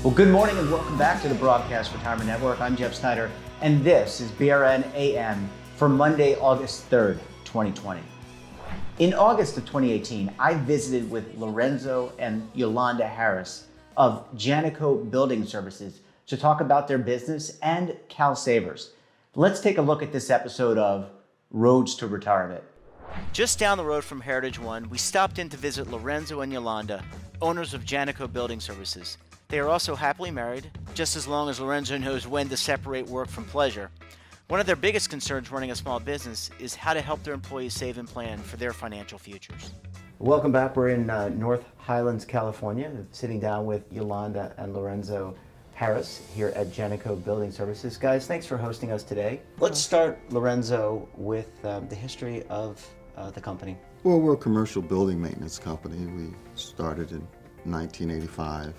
Well, good morning and welcome back to the Broadcast Retirement Network. I'm Jeff Snyder, and this is BRN AM for Monday, August 3rd, 2020. In August of 2018, I visited with Lorenzo and Yolanda Harris of Janico Building Services to talk about their business and Cal Savers. Let's take a look at this episode of Roads to Retirement. Just down the road from Heritage One, we stopped in to visit Lorenzo and Yolanda, owners of Janico Building Services. They are also happily married, just as long as Lorenzo knows when to separate work from pleasure. One of their biggest concerns running a small business is how to help their employees save and plan for their financial futures. Welcome back. We're in North Highlands, California, sitting down with Yolanda and Lorenzo Harris here at Janico Building Services. Guys, thanks for hosting us today. Let's start, Lorenzo, with the history of the company. Well, we're a commercial building maintenance company. We started in 1985.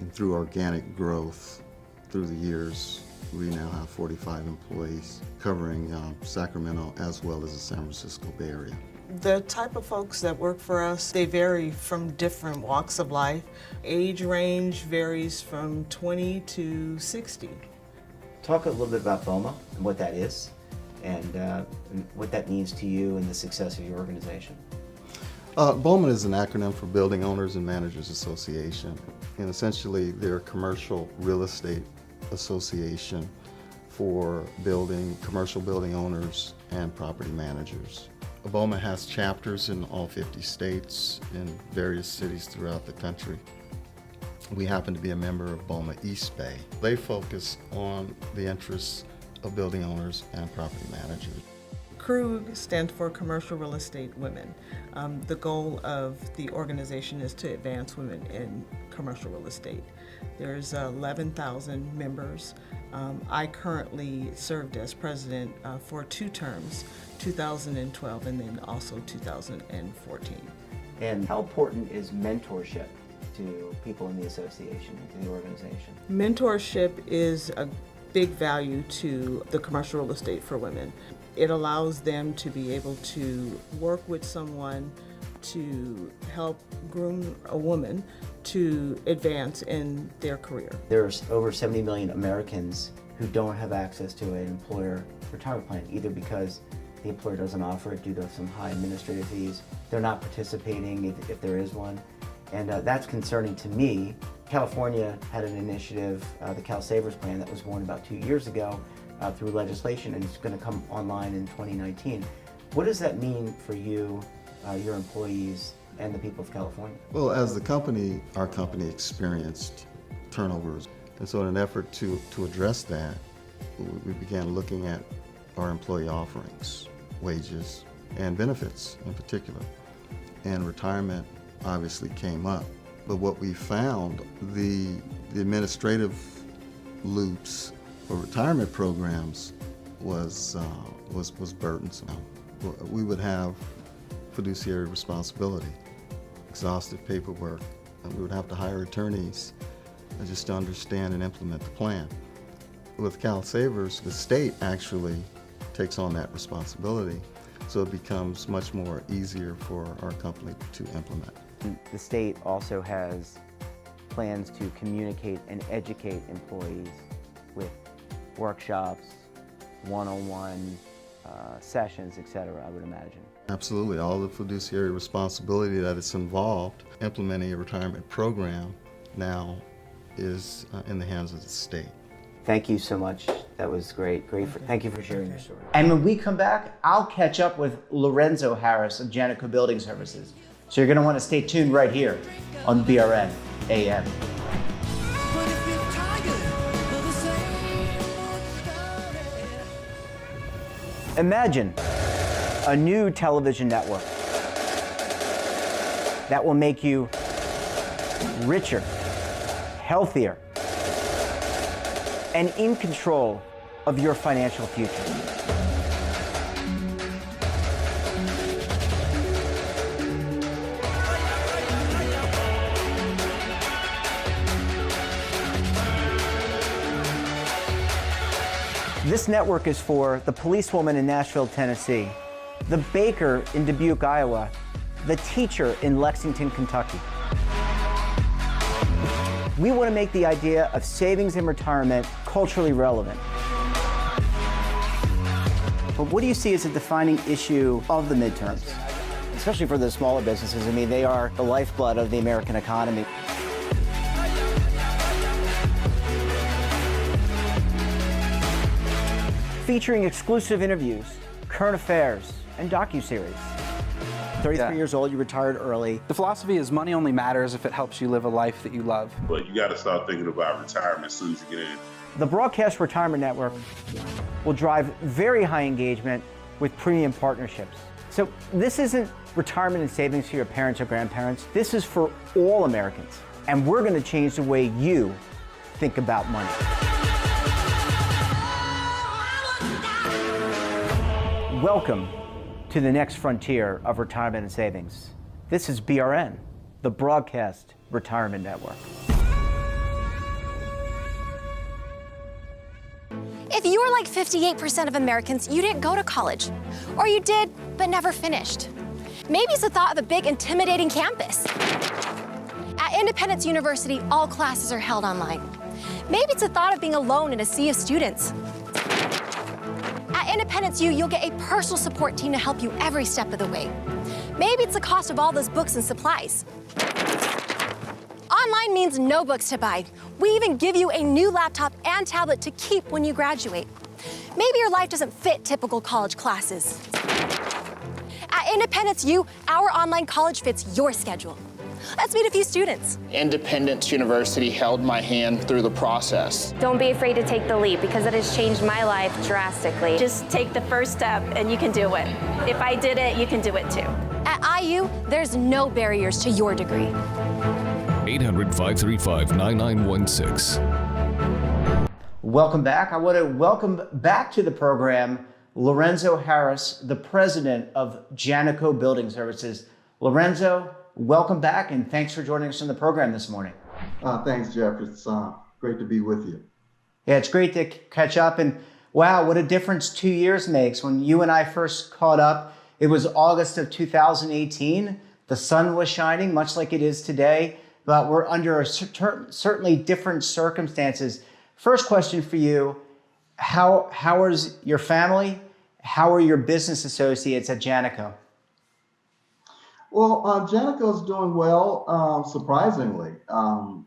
And through organic growth through the years, we now have 45 employees covering Sacramento as well as the San Francisco Bay Area. The type of folks that work for us, they vary from different walks of life. Age range varies from 20 to 60. Talk a little bit about BOMA and what that is and what that means to you and the success of your organization. BOMA is an acronym for Building Owners and Managers Association. And essentially, they're a commercial real estate association for commercial building owners and property managers. BOMA has chapters in all 50 states in various cities throughout the country. We happen to be a member of BOMA East Bay. They focus on the interests of building owners and property managers. CRUG stands for Commercial Real Estate Women. The goal of the organization is to advance women in commercial real estate. There's 11,000 members. I currently served as president for 2 terms, 2012 and then also 2014. And how important is mentorship to people in the association and to the organization? Mentorship is a big value to the commercial real estate for women. It allows them to be able to work with someone to help groom a woman to advance in their career. There's over 70 million Americans who don't have access to an employer retirement plan, either because the employer doesn't offer it due to some high administrative fees, they're not participating if there is one, and that's concerning to me. California had an initiative, the Cal Savers Plan, that was born about 2 years ago through legislation, and it's going to come online in 2019. What does that mean for you, your employees, and the people of California? Well, as our company experienced turnovers. And so in an effort to address that, we began looking at our employee offerings, wages, and benefits in particular. And retirement obviously came up. But what we found, the administrative loops for retirement programs was burdensome. We would have fiduciary responsibility, exhaustive paperwork, and we would have to hire attorneys just to understand and implement the plan. With Cal Savers, the state actually takes on that responsibility, so it becomes much more easier for our company to implement. The state also has plans to communicate and educate employees with workshops, one-on-one sessions, etc., I would imagine. Absolutely. All the fiduciary responsibility that is involved implementing a retirement program now is in the hands of the state. Thank you so much. That was great. Thank you for sharing your story. And when we come back, I'll catch up with Lorenzo Harris of Janico Building Services. So you're going to want to stay tuned right here on BRN AM. Imagine a new television network that will make you richer, healthier, and in control of your financial future. This network is for the policewoman in Nashville, Tennessee, the baker in Dubuque, Iowa, the teacher in Lexington, Kentucky. We want to make the idea of savings in retirement culturally relevant. But what do you see as a defining issue of the midterms? Especially for the smaller businesses. I mean, they are the lifeblood of the American economy. Featuring exclusive interviews, current affairs, and docuseries. 33 years old, you retired early. The philosophy is money only matters if it helps you live a life that you love. But you got to start thinking about retirement as soon as you get in. The Broadcast Retirement Network will drive very high engagement with premium partnerships. So this isn't retirement and savings for your parents or grandparents. This is for all Americans. And we're going to change the way you think about money. Welcome to the next frontier of retirement and savings. This is BRN, the Broadcast Retirement Network. If you were like 58% of Americans, you didn't go to college. Or you did, but never finished. Maybe it's the thought of a big, intimidating campus. At Independence University, all classes are held online. Maybe it's the thought of being alone in a sea of students. At Independence U, you'll get a personal support team to help you every step of the way. Maybe it's the cost of all those books and supplies. Online means no books to buy. We even give you a new laptop and tablet to keep when you graduate. Maybe your life doesn't fit typical college classes. At Independence U, our online college fits your schedule. Let's meet a few students. Independence University held my hand through the process. Don't be afraid to take the leap because it has changed my life drastically. Just take the first step and you can do it. If I did it, you can do it too. At IU, there's no barriers to your degree. 800-535-9916. Welcome back. I want to welcome back to the program Lorenzo Harris, the president of Janico Building Services. Lorenzo, welcome back and thanks for joining us on the program this morning. Thanks, Jeff. It's great to be with you. Yeah, it's great to catch up. And wow, what a difference 2 years makes. When you and I first caught up, it was August of 2018. The sun was shining, much like it is today, but we're under certainly different circumstances. First question for you, how is your family? How are your business associates at Janico? Well, Janico's doing well, surprisingly. Amid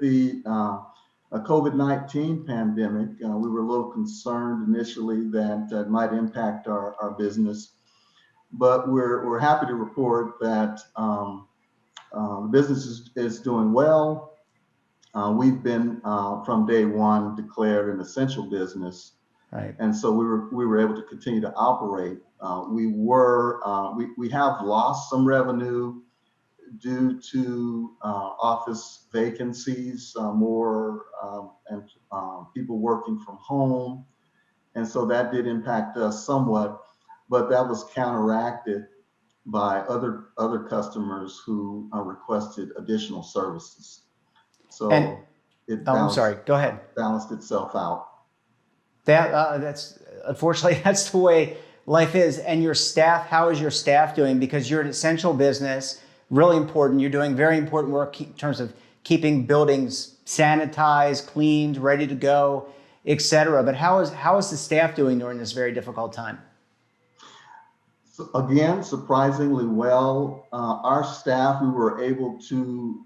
the COVID-19 pandemic, we were a little concerned initially that it might impact our business, but we're happy to report that the business is doing well. We've been from day one declared an essential business, right? And so we were able to continue to operate. We have lost some revenue due to office vacancies, more and people working from home, and so that did impact us somewhat. But that was counteracted by other customers who requested additional services. So I'm sorry. Go ahead. Balanced itself out. That's unfortunately that's the way life is. And your staff, how is your staff doing? Because you're an essential business, really important. You're doing very important work in terms of keeping buildings sanitized, cleaned, ready to go, et cetera. But how is the staff doing during this very difficult time? So again, surprisingly well. Our staff, we were able to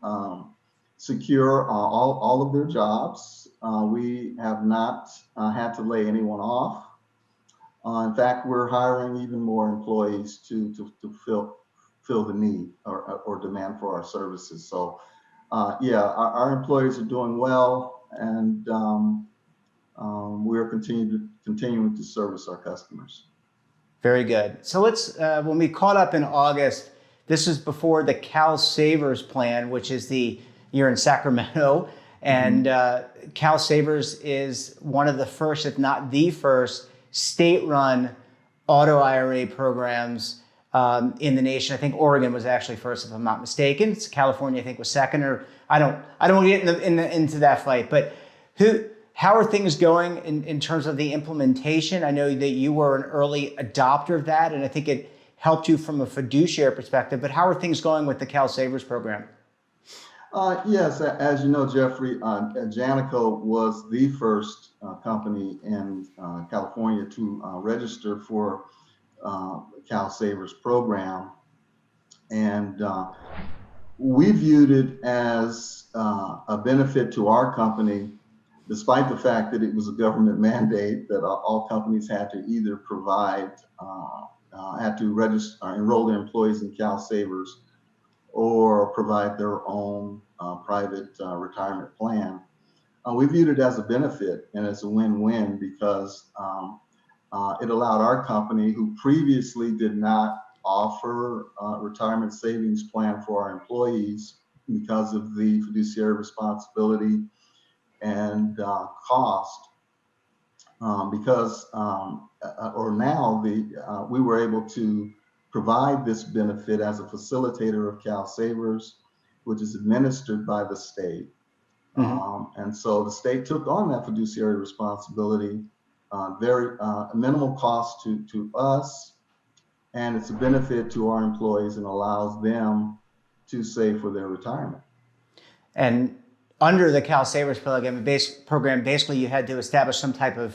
secure all of their jobs. We have not had to lay anyone off. In fact, we're hiring even more employees to fill the need or demand for our services. So yeah, our employees are doing well, and we're continuing to service our customers. Very good. So let's, when we caught up in August, this was before the Cal Savers plan, which is you're in Sacramento, and Cal Savers is one of the first, if not the first, state-run auto IRA programs in the nation. I think Oregon was actually first, if I'm not mistaken. California, I think, was second, or I don't want to get into that fight. But how are things going in terms of the implementation? I know that you were an early adopter of that, and I think it helped you from a fiduciary perspective. But how are things going with the Cal Savers program? Yes, as you know, Jeffrey, Janico was the first company in California to register for Cal Savers program. And we viewed it as a benefit to our company, despite the fact that it was a government mandate that all companies had to either provide, had to register, enroll their employees in Cal Savers or provide their own private retirement plan. We viewed it as a benefit and as a win-win because it allowed our company, who previously did not offer a retirement savings plan for our employees because of the fiduciary responsibility and cost, or now we were able to provide this benefit as a facilitator of Cal Savers, which is administered by the state. And so the state took on that fiduciary responsibility, very minimal cost to us, and it's a benefit to our employees and allows them to save for their retirement. And under the Cal Savers program, basically you had to establish some type of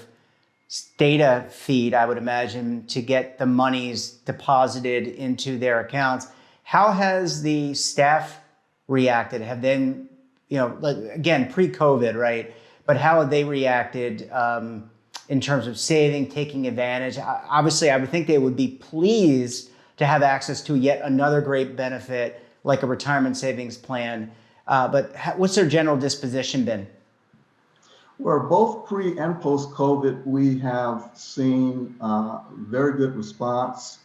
data feed, I would imagine, to get the monies deposited into their accounts. How has the staff reacted? Have they, again, pre-COVID, right? But how have they reacted in terms of saving, taking advantage? Obviously, I would think they would be pleased to have access to yet another great benefit like a retirement savings plan. But what's their general disposition been? Well, both pre and post COVID, we have seen very good response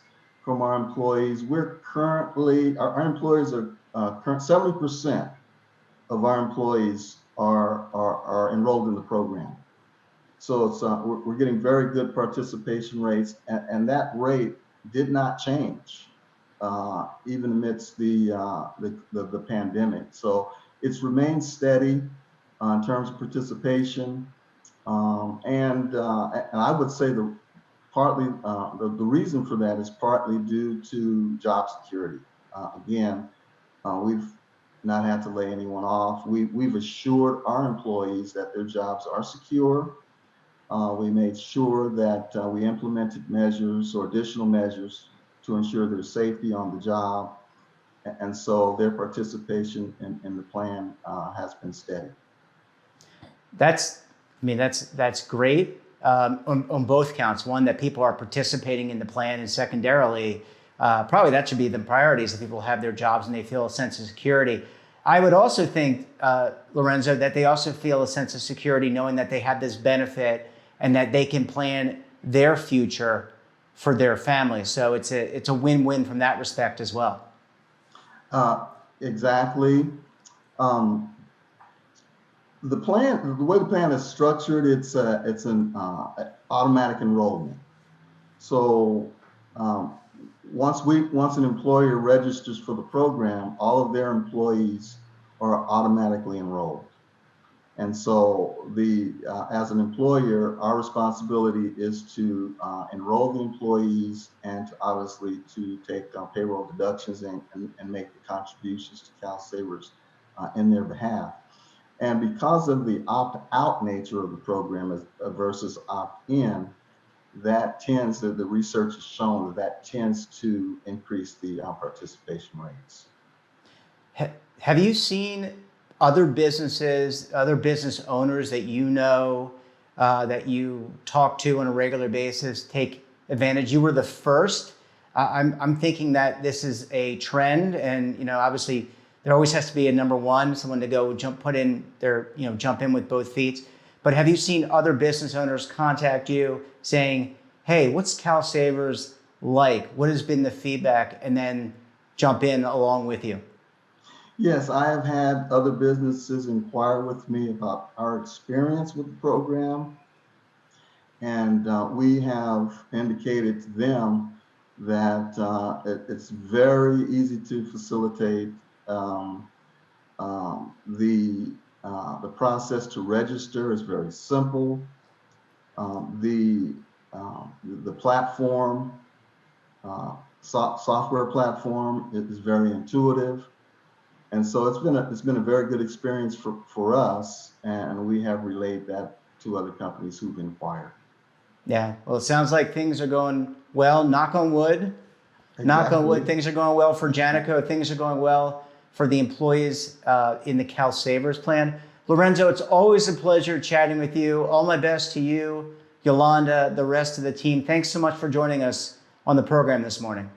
from our employees. We're currently, our employees are 70% of our employees are enrolled in the program. So it's we're getting very good participation rates, and that rate did not change even amidst the pandemic. So it's remained steady in terms of participation, and I would say the reason for that is partly due to job security. Again, we've not had to lay anyone off. We've assured our employees that their jobs are secure. We made sure that we implemented measures or additional measures to ensure their safety on the job, and so their participation in the plan has been steady. That's great on both counts. One, that people are participating in the plan, and secondarily, probably that should be the priorities, that people have their jobs and they feel a sense of security. I would also think, Lorenzo, that they also feel a sense of security knowing that they have this benefit and that they can plan their future for their family. So it's a win-win from that respect as well. Exactly. The way the plan is structured, it's an automatic enrollment. So once an employer registers for the program, all of their employees are automatically enrolled. And so as an employer, our responsibility is to enroll the employees and to obviously to take payroll deductions and make the contributions to Cal Savers in their behalf. And because of the opt-out nature of the program versus opt-in, the research has shown that tends to increase the participation rates. Have you seen other businesses, other business owners that you know, that you talk to on a regular basis take advantage? You were the first. I'm thinking that this is a trend, and obviously there always has to be a number one, someone to go jump in with both feet. But have you seen other business owners contact you saying, "Hey, what's Cal Savers like? What has been the feedback?" and then jump in along with you? Yes, I have had other businesses inquire with me about our experience with the program, and we have indicated to them that it's very easy to facilitate. The process to register is very simple. The platform, software platform, is very intuitive. And so it's been a very good experience for us, and we have relayed that to other companies who've inquired. Yeah, well, it sounds like things are going well. Knock on wood. Knock on wood, things are going well for Janico. Things are going well for the employees in the Cal Savers plan. Lorenzo, it's always a pleasure chatting with you. All my best to you, Yolanda, the rest of the team. Thanks so much for joining us on the program this morning.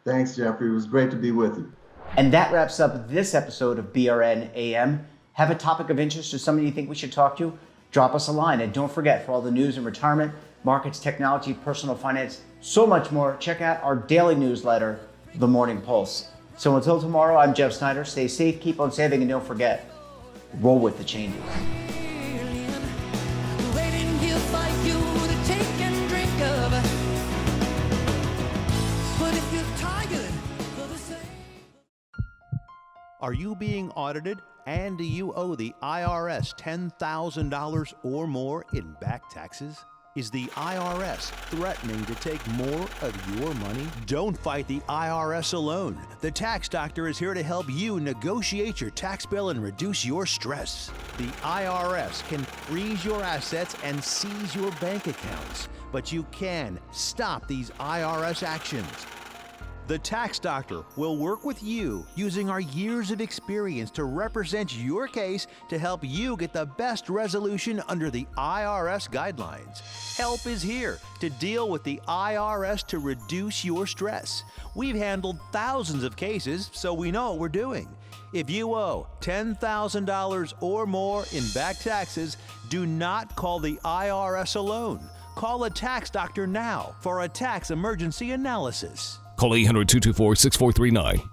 Thanks, Jeffrey. It was great to be with you. And that wraps up this episode of BRN AM. Have a topic of interest or somebody you think we should talk to? Drop us a line. And don't forget, for all the news in retirement, markets, technology, personal finance, so much more, check out our daily newsletter, The Morning Pulse. So until tomorrow, I'm Jeff Snyder. Stay safe, keep on saving, and don't forget, roll with the changes. Are you being audited and do you owe the IRS $10,000 or more in back taxes? Is the IRS threatening to take more of your money? Don't fight the IRS alone. The Tax Doctor is here to help you negotiate your tax bill and reduce your stress. The IRS can freeze your assets and seize your bank accounts, but you can stop these IRS actions. The Tax Doctor will work with you using our years of experience to represent your case to help you get the best resolution under the IRS guidelines. Help is here to deal with the IRS to reduce your stress. We've handled thousands of cases, so we know what we're doing. If you owe $10,000 or more in back taxes, do not call the IRS alone. Call a Tax Doctor now for a tax emergency analysis. Call 800-224-6439.